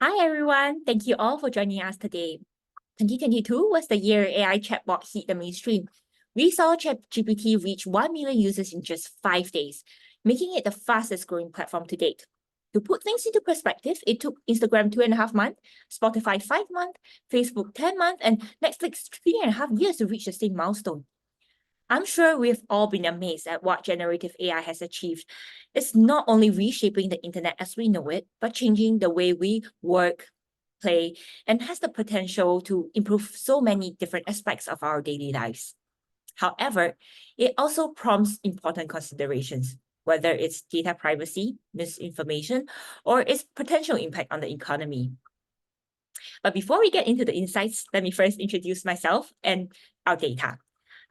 Hi everyone, thank you all for joining us today. 2022 was the year AI chatbot hit the mainstream. We saw ChatGPT reach 1 million users in just 5 days, making it the fastest growing platform to date. To put things into perspective, it took Instagram 2.5 months, Spotify 5 months, Facebook 10 months, and Netflix 3.5 years to reach the same milestone. I'm sure we've all been amazed at what generative AI has achieved. It's not only reshaping the internet as we know it, but changing the way we work, play, and has the potential to improve so many different aspects of our daily lives. However, it also prompts important considerations, whether it's data privacy, misinformation, or its potential impact on the economy. But before we get into the insights, let me first introduce myself and our data.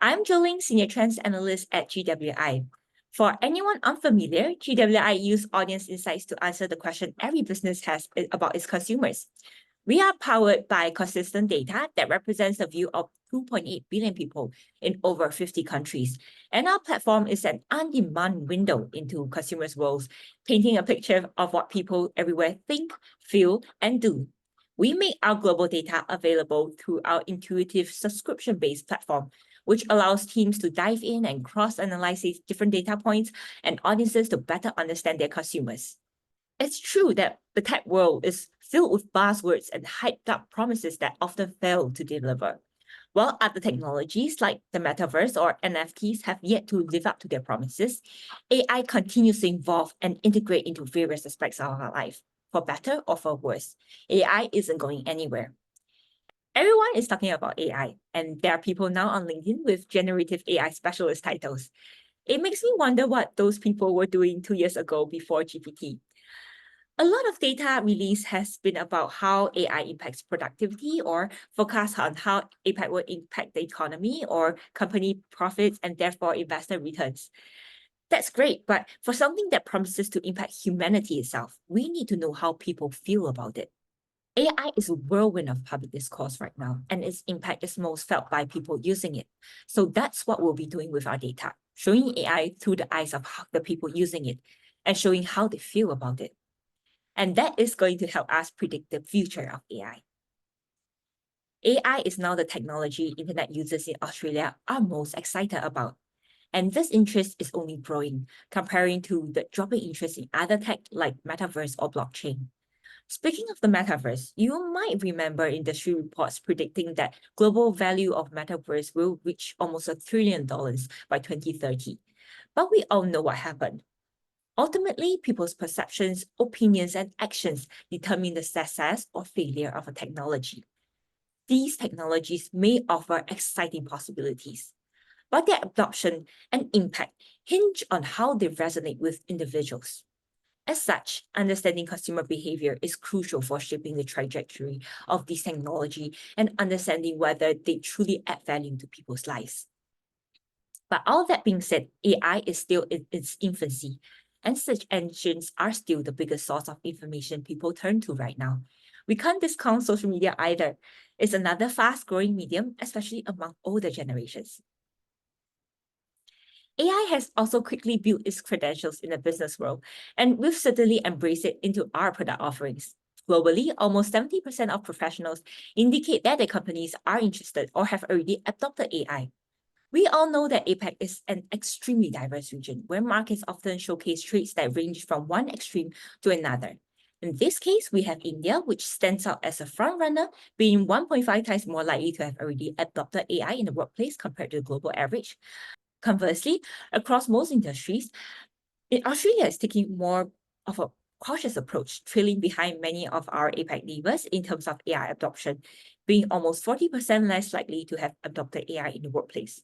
I'm Jolene, Senior Trends Analyst at GWI. For anyone unfamiliar, GWI uses audience insights to answer the question every business has about its consumers. We are powered by consistent data that represents the view of 2.8 billion people in over 50 countries. And our platform is an on-demand window into consumers' worlds, painting a picture of what people everywhere think, feel, and do. We make our global data available through our intuitive subscription-based platform, which allows teams to dive in and cross-analyze these different data points and audiences to better understand their consumers. It's true that the tech world is filled with buzzwords and hyped-up promises that often fail to deliver. While other technologies like the metaverse or NFTs have yet to live up to their promises, AI continues to evolve and integrate into various aspects of our life. For better or for worse, AI isn't going anywhere. Everyone is talking about AI, and there are people now on LinkedIn with generative AI specialist titles. It makes me wonder what those people were doing 2 years ago before GPT. A lot of data release has been about how AI impacts productivity or forecasts on how AI will impact the economy or company profits and therefore investor returns. That's great, but for something that promises to impact humanity itself, we need to know how people feel about it. AI is a whirlwind of public discourse right now, and its impact is most felt by people using it. So that's what we'll be doing with our data, showing AI through the eyes of the people using it and showing how they feel about it. And that is going to help us predict the future of AI. AI is now the technology internet users in Australia are most excited about. And this interest is only growing, comparing to the dropping interest in other tech like metaverse or blockchain. Speaking of the metaverse, you might remember industry reports predicting that global value of metaverse will reach almost $1 trillion by 2030. But we all know what happened. Ultimately, people's perceptions, opinions, and actions determine the success or failure of a technology. These technologies may offer exciting possibilities, but their adoption and impact hinge on how they resonate with individuals. As such, understanding consumer behavior is crucial for shaping the trajectory of this technology and understanding whether they truly add value to people's lives. But all that being said, AI is still in its infancy, and search engines are still the biggest source of information people turn to right now. We can't discount social media either. It's another fast-growing medium, especially among older generations. AI has also quickly built its credentials in the business world, and we've certainly embraced it into our product offerings. Globally, almost 70% of professionals indicate that their companies are interested or have already adopted AI. We all know that APAC is an extremely diverse region where markets often showcase traits that range from one extreme to another. In this case, we have India, which stands out as a frontrunner, being 1.5 times more likely to have already adopted AI in the workplace compared to the global average. Conversely, across most industries, Australia is taking more of a cautious approach, trailing behind many of our APAC neighbors in terms of AI adoption, being almost 40% less likely to have adopted AI in the workplace.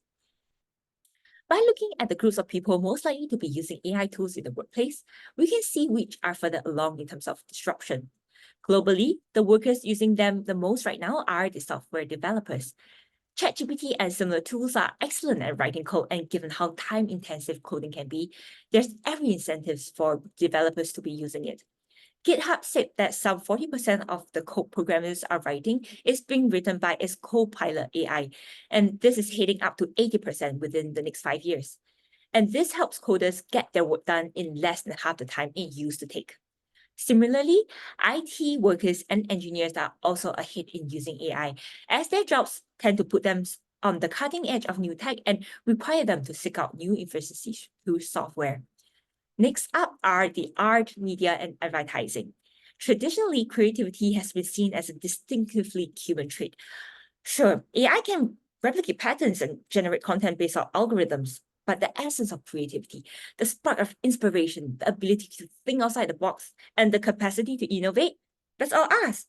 By looking at the groups of people most likely to be using AI tools in the workplace, we can see which are further along in terms of disruption. Globally, the workers using them the most right now are the software developers. ChatGPT and similar tools are excellent at writing code, and given how time-intensive coding can be, there's every incentive for developers to be using it. GitHub said that some 40% of the code programmers are writing is being written by its Copilot AI, and this is heading up to 80% within the next 5 years. And this helps coders get their work done in less than half the time it used to take. Similarly, IT workers and engineers are also ahead in using AI, as their jobs tend to put them on the cutting edge of new tech and require them to seek out new efficiencies through software. Next up are the art, media, and advertising. Traditionally, creativity has been seen as a distinctively human trait. Sure, AI can replicate patterns and generate content based on algorithms, but the essence of creativity, the spark of inspiration, the ability to think outside the box, and the capacity to innovate, that's all us.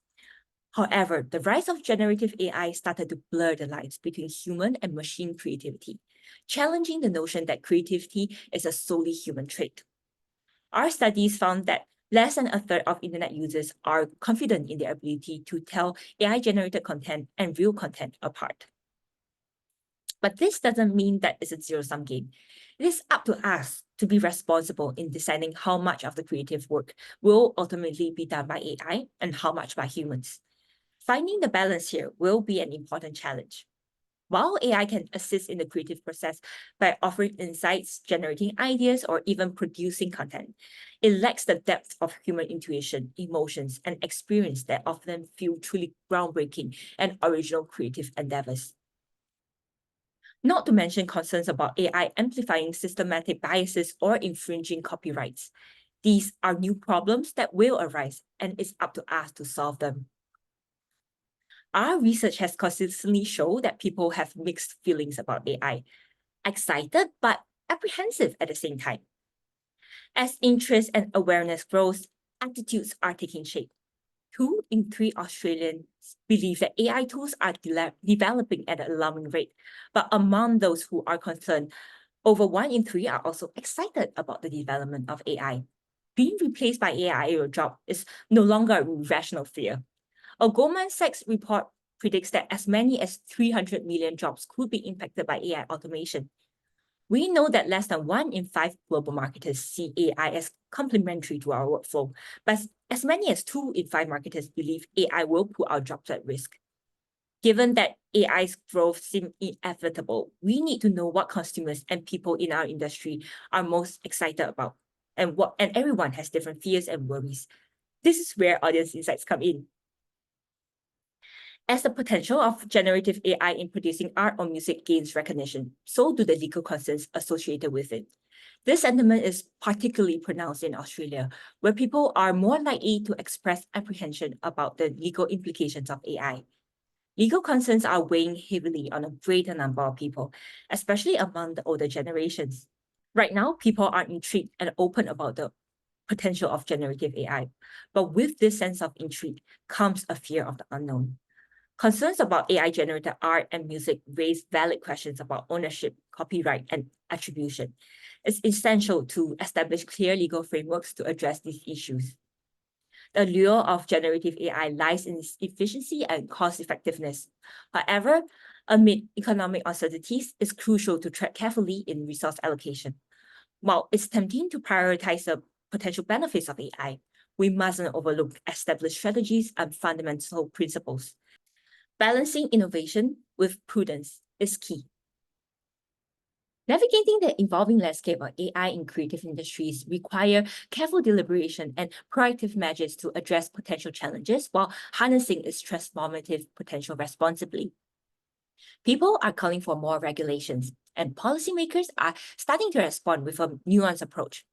However, the rise of generative AI started to blur the lines between human and machine creativity, challenging the notion that creativity is a solely human trait. Our studies found that less than a third of internet users are confident in their ability to tell AI-generated content and real content apart. But this doesn't mean that it's a zero-sum game. It is up to us to be responsible in deciding how much of the creative work will ultimately be done by AI and how much by humans. Finding the balance here will be an important challenge. While AI can assist in the creative process by offering insights, generating ideas, or even producing content, it lacks the depth of human intuition, emotions, and experience that often feel truly groundbreaking and original creative endeavors. Not to mention concerns about AI amplifying systematic biases or infringing copyrights. These are new problems that will arise, and it's up to us to solve them. Our research has consistently shown that people have mixed feelings about AI, excited but apprehensive at the same time. As interest and awareness grows, attitudes are taking shape. 2 in 3 Australians believe that AI tools are developing at an alarming rate, but among those who are concerned, over 1 in 3 are also excited about the development of AI. Being replaced by AI in your job is no longer a rational fear. A Goldman Sachs report predicts that as many as 300 million jobs could be impacted by AI automation. We know that less than 1 in 5 global marketers see AI as complementary to our workflow, but as many as 2 in 5 marketers believe AI will put our jobs at risk. Given that AI's growth seems inevitable, we need to know what consumers and people in our industry are most excited about, and everyone has different fears and worries. This is where audience insights come in. As the potential of generative AI in producing art or music gains recognition, so do the legal concerns associated with it. This sentiment is particularly pronounced in Australia, where people are more likely to express apprehension about the legal implications of AI. Legal concerns are weighing heavily on a greater number of people, especially among the older generations. Right now, people are intrigued and open about the potential of generative AI, but with this sense of intrigue comes a fear of the unknown. Concerns about AI-generated art and music raise valid questions about ownership, copyright, and attribution. It's essential to establish clear legal frameworks to address these issues. The allure of generative AI lies in its efficiency and cost-effectiveness. However, amid economic uncertainties, it's crucial to tread carefully in resource allocation. While it's tempting to prioritize the potential benefits of AI, we mustn't overlook established strategies and fundamental principles. Balancing innovation with prudence is key. Navigating the evolving landscape of AI in creative industries require careful deliberation and proactive measures to address potential challenges while harnessing its transformative potential responsibly. People are calling for more regulations, and policymakers are starting to respond with a nuanced approach.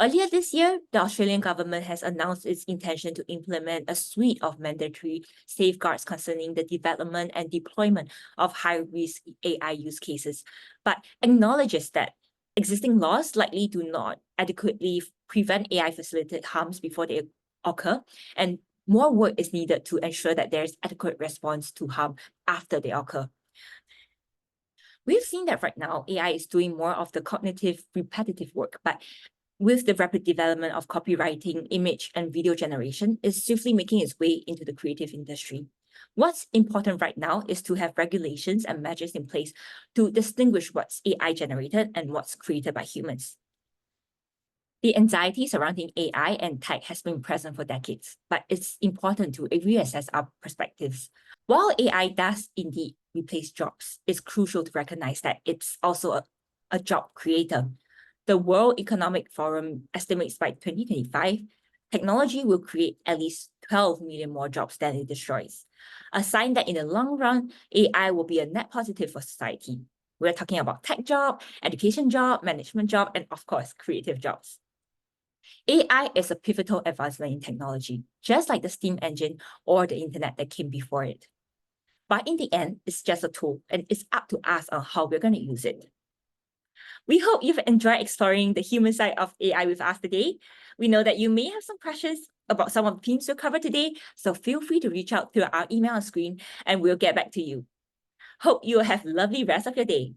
Earlier this year, the Australian government has announced its intention to implement a suite of mandatory safeguards concerning the development and deployment of high-risk AI use cases, but acknowledges that existing laws likely do not adequately prevent AI-facilitated harms before they occur, and more work is needed to ensure that there is adequate response to harm after they occur. We've seen that right now, AI is doing more of the cognitive, repetitive work, but with the rapid development of copywriting, image, and video generation, is swiftly making its way into the creative industry. What's important right now is to have regulations and measures in place to distinguish what's AI generated and what's created by humans. The anxiety surrounding AI and tech has been present for decades, but it's important to reassess our perspectives. While AI does indeed replace jobs, it's crucial to recognize that it's also a job creator. The World Economic Forum estimates by 2025, Technology will create at least 12 million more jobs than it destroys. A sign that in the long run, AI will be a net positive for society. We're talking about tech job, education job, management job, and of course, creative jobs. AI is a pivotal advancement in technology, just like the steam engine or the internet that came before it. But in the end, it's just a tool, and it's up to us on how we're going to use it. We hope you've enjoyed exploring the human side of AI with us today. We know that you may have some questions about some of the themes we'll cover today, so feel free to reach out to our email on screen and we'll get back to you. Hope you will have a lovely rest of your day.